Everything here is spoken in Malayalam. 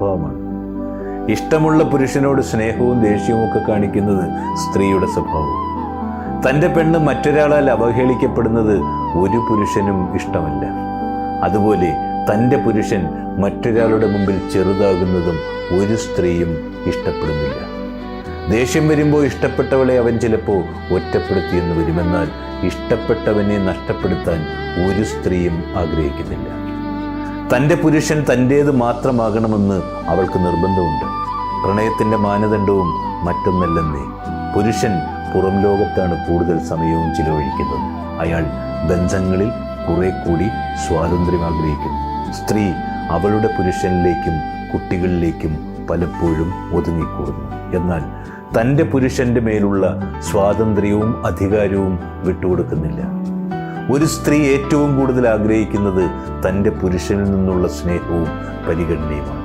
സ്വഭാവമാണ്. ഇഷ്ടമുള്ള പുരുഷനോട് സ്നേഹവും ദേഷ്യവും ഒക്കെ കാണിക്കുന്നത് സ്ത്രീയുടെ സ്വഭാവം. തൻ്റെ പെണ്ണ് മറ്റൊരാളാൽ അവഹേളിക്കപ്പെടുന്നത് ഒരു പുരുഷനും ഇഷ്ടമല്ല. അതുപോലെ തൻ്റെ പുരുഷൻ മറ്റൊരാളുടെ മുമ്പിൽ ചെറുതാകുന്നതും ഒരു സ്ത്രീയും ഇഷ്ടപ്പെടുന്നില്ല. ദേഷ്യം വരുമ്പോൾ ഇഷ്ടപ്പെട്ടവളെ അവൻ ചിലപ്പോൾ ഒറ്റപ്പെടുത്തിയെന്ന് വരുമെന്നാൽ ഇഷ്ടപ്പെട്ടവനെ നഷ്ടപ്പെടുത്താൻ ഒരു സ്ത്രീയും ആഗ്രഹിക്കുന്നില്ല. തൻ്റെ പുരുഷൻ തൻ്റേത് മാത്രമാകണമെന്ന് അവൾക്ക് നിർബന്ധമുണ്ട്. പ്രണയത്തിൻ്റെ മാനദണ്ഡവും മറ്റൊന്നല്ലെന്നേ. പുരുഷൻ പുറം ലോകത്താണ് കൂടുതൽ സമയവും ചിലവഴിക്കുന്നത്. അയാൾ ബന്ധങ്ങളിൽ കുറെ കൂടി സ്വാതന്ത്ര്യം ആഗ്രഹിക്കുന്നു. സ്ത്രീ അവളുടെ പുരുഷനിലേക്കും കുട്ടികളിലേക്കും പലപ്പോഴും ഒതുങ്ങിക്കൂടുന്നു. എന്നാൽ തൻ്റെ പുരുഷൻ്റെ മേലുള്ള സ്വാതന്ത്ര്യവും അധികാരവും വിട്ടുകൊടുക്കുന്നില്ല. ഒരു സ്ത്രീ ഏറ്റവും കൂടുതൽ ആഗ്രഹിക്കുന്നത് തൻ്റെ പുരുഷനിൽ നിന്നുള്ള സ്നേഹവും പരിഗണനയുമാണ്.